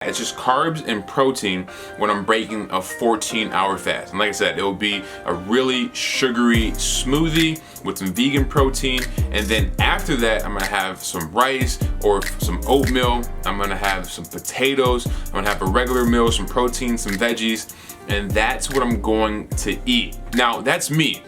It's just carbs and protein when I'm breaking a 14-hour fast. And like I said, it will be a really sugary smoothie with some vegan protein. And then after that, I'm gonna have some rice or some oatmeal. I'm gonna have some potatoes. I'm gonna have a regular meal, some protein, some veggies. And that's what I'm going to eat. Now, that's me.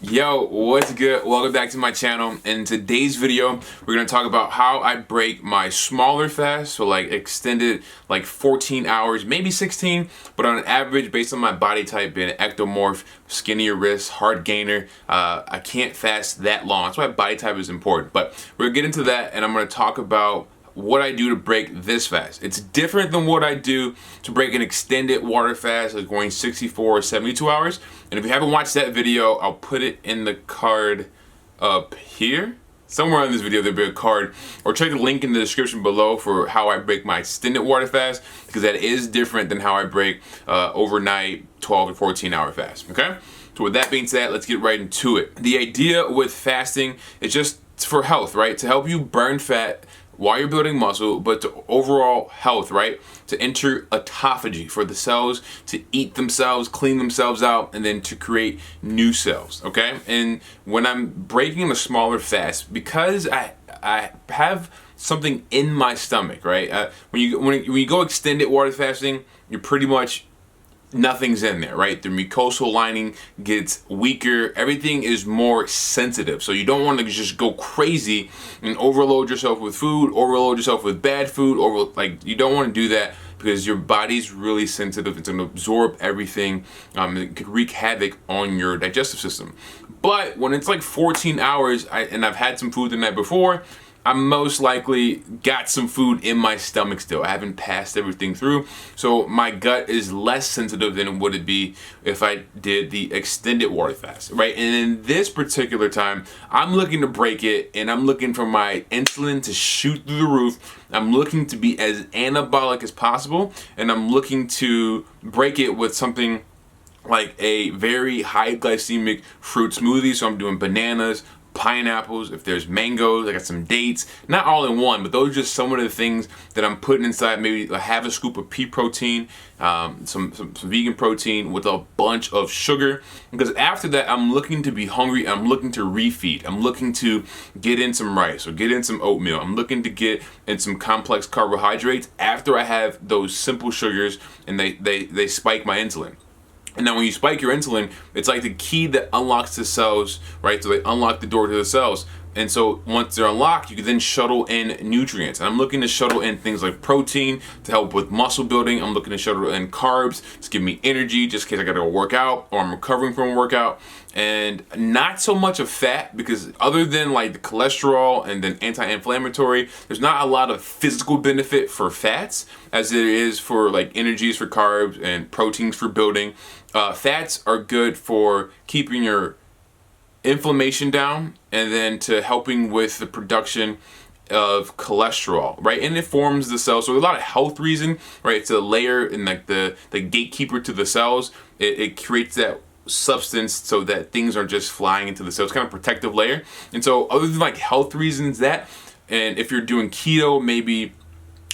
Yo, what's good? Welcome back to my channel. In today's video, we're gonna talk about how I break my smaller fast, so like extended like 14 hours, maybe 16, but on an average, based on my body type, being an ectomorph, skinnier wrists, hard gainer, I can't fast that long. That's why body type is important. But we're gonna get into that, and I'm gonna talk about what I do to break this fast. It's different than what I do to break an extended water fast, like going 64 or 72 hours. And if you haven't watched that video, I'll put it in the card up here. Somewhere in this video there'll be a card, or check the link in the description below for how I break my extended water fast, because that is different than how I break overnight 12 to 14 hour fast, okay? So with that being said, let's get right into it. The idea with fasting is just for health, right? To help you burn fat while you're building muscle, but to overall health, right? To enter autophagy, for the cells to eat themselves, clean themselves out, and then to create new cells, okay? And when I'm breaking a smaller fast, because I have something in my stomach, right? When you go extended water fasting, you're pretty much nothing's in there, right? The mucosal lining gets weaker. Everything is more sensitive. So you don't want to just go crazy and overload yourself with food, overload yourself with bad food, or like you don't want to do that, because your body's really sensitive. It's going to absorb everything. It could wreak havoc on your digestive system. But when it's like 14 hours, and I've had some food the night before, I'm most likely got some food in my stomach still. I haven't passed everything through. So my gut is less sensitive than it would be if I did the extended water fast, right? And in this particular time, I'm looking to break it, and I'm looking for my insulin to shoot through the roof. I'm looking to be as anabolic as possible, and I'm looking to break it with something like a very high glycemic fruit smoothie. So I'm doing bananas, pineapples, if there's mangoes, I got some dates, not all in one, but those are just some of the things that I'm putting inside. Maybe I have a scoop of pea protein, some vegan protein with a bunch of sugar, because after that I'm looking to be hungry. I'm looking to refeed. I'm looking to get in some rice or get in some oatmeal. I'm looking to get in some complex carbohydrates after I have those simple sugars, and they spike my insulin. And now when you spike your insulin, it's like the key that unlocks the cells, right? So they unlock the door to the cells. And so once they're unlocked, you can then shuttle in nutrients. And I'm looking to shuttle in things like protein to help with muscle building. I'm looking to shuttle in carbs to give me energy just in case I gotta go work out or I'm recovering from a workout. And not so much of fat, because other than like the cholesterol and then anti-inflammatory, there's not a lot of physical benefit for fats as there is for like energies for carbs and proteins for building. Fats are good for keeping your inflammation down, and then to helping with the production of cholesterol, right? And it forms the cells. So there's a lot of health reason, right? It's a layer and like the gatekeeper to the cells. It creates that substance so that things aren't just flying into the cells. It's kind of a protective layer. And so other than like health reasons, that, and if you're doing keto, maybe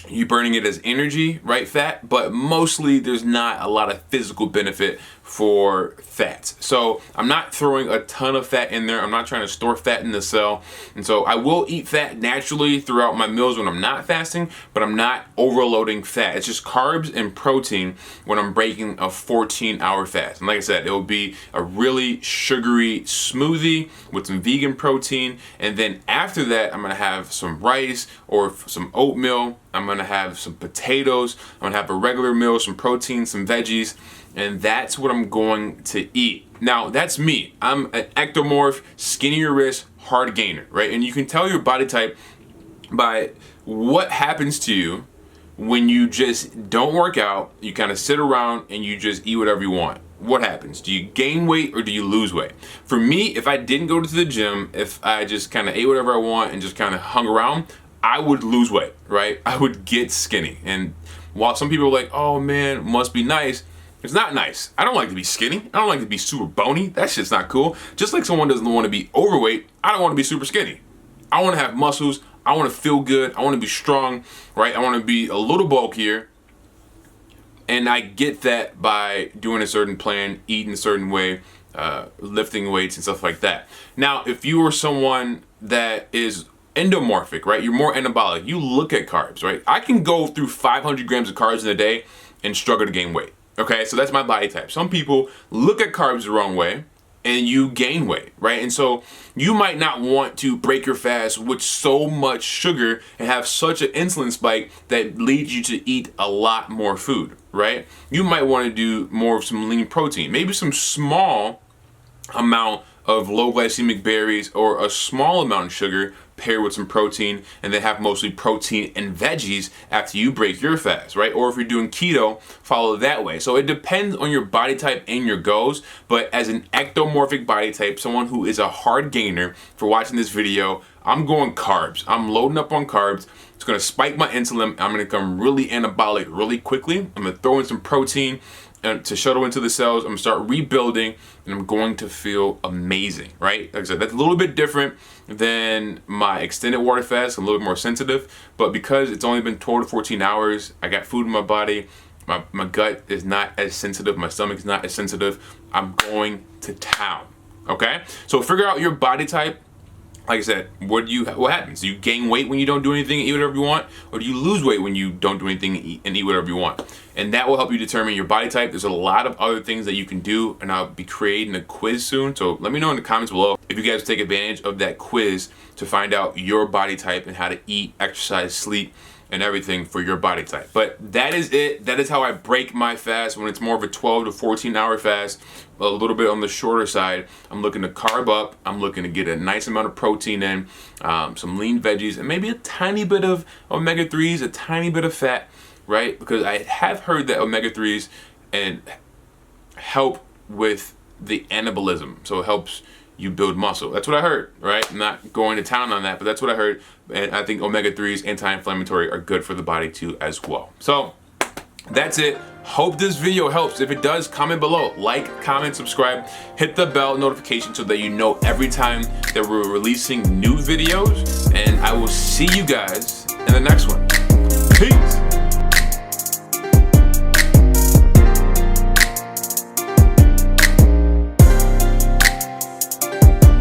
you're burning it as energy, right? Fat, but mostly there's not a lot of physical benefit for fats. So I'm not throwing a ton of fat in there. I'm not trying to store fat in the cell. And so I will eat fat naturally throughout my meals when I'm not fasting, but I'm not overloading fat. It's just carbs and protein when I'm breaking a 14-hour fast. And like I said, it will be a really sugary smoothie with some vegan protein. And then after that, I'm gonna have some rice or some oatmeal. I'm gonna have some potatoes. I'm gonna have a regular meal, some protein, some veggies. And that's what I'm going to eat. Now, that's me. I'm an ectomorph, skinnier wrist, hard gainer, right? And you can tell your body type by what happens to you when you just don't work out, you kind of sit around and you just eat whatever you want. What happens? Do you gain weight or do you lose weight? For me, if I didn't go to the gym, if I just kind of ate whatever I want and just kind of hung around, I would lose weight, right? I would get skinny. And while some people are like, oh man, must be nice, it's not nice. I don't like to be skinny. I don't like to be super bony. That shit's not cool. Just like someone doesn't want to be overweight, I don't want to be super skinny. I want to have muscles. I want to feel good. I want to be strong, right? I want to be a little bulkier, And I get that by doing a certain plan, eating a certain way, lifting weights and stuff like that. Now, if you are someone that is endomorphic, right? You're more anabolic. You look at carbs, right? I can go through 500 grams of carbs in a day and struggle to gain weight. Okay, so that's my body type. Some people look at carbs the wrong way and you gain weight, right? And so you might not want to break your fast with so much sugar and have such an insulin spike that leads you to eat a lot more food, right? You might want to do more of some lean protein, maybe some small amount of low glycemic berries or a small amount of sugar paired with some protein, and then have mostly protein and veggies after you break your fast, right? Or if you're doing keto, follow that way. So it depends on your body type and your goals, but as an ectomorphic body type, someone who is a hard gainer, for watching this video, I'm going carbs. I'm loading up on carbs. It's gonna spike my insulin. I'm gonna become really anabolic really quickly. I'm gonna throw in some protein and to shuttle into the cells. I'm gonna start rebuilding, and I'm going to feel amazing, right? Like I said, that's a little bit different than my extended water fast. I'm a little bit more sensitive, but because it's only been 12 to 14 hours, I got food in my body, my gut is not as sensitive, my stomach is not as sensitive, I'm going to town, okay? So figure out your body type. Like I said, what happens? Do you gain weight when you don't do anything and eat whatever you want? Or do you lose weight when you don't do anything and eat whatever you want? And that will help you determine your body type. There's a lot of other things that you can do, and I'll be creating a quiz soon. So let me know in the comments below if you guys take advantage of that quiz to find out your body type and how to eat, exercise, sleep, and everything for your body type. But that is it. That is how I break my fast when it's more of a 12 to 14 hour fast, a little bit on the shorter side. I'm looking to carb up. I'm looking to get a nice amount of protein in, some lean veggies, and maybe a tiny bit of omega-3s, a tiny bit of fat, right? Because I have heard that omega-3s and help with the anabolism. So it helps you build muscle. That's what I heard, right? I'm not going to town on that, but that's what I heard. And I think omega-3s, anti-inflammatory, are good for the body too as well. So that's it. Hope this video helps. If it does, comment below. Like, comment, subscribe, hit the bell notification so that you know every time that we're releasing new videos. And I will see you guys in the next one.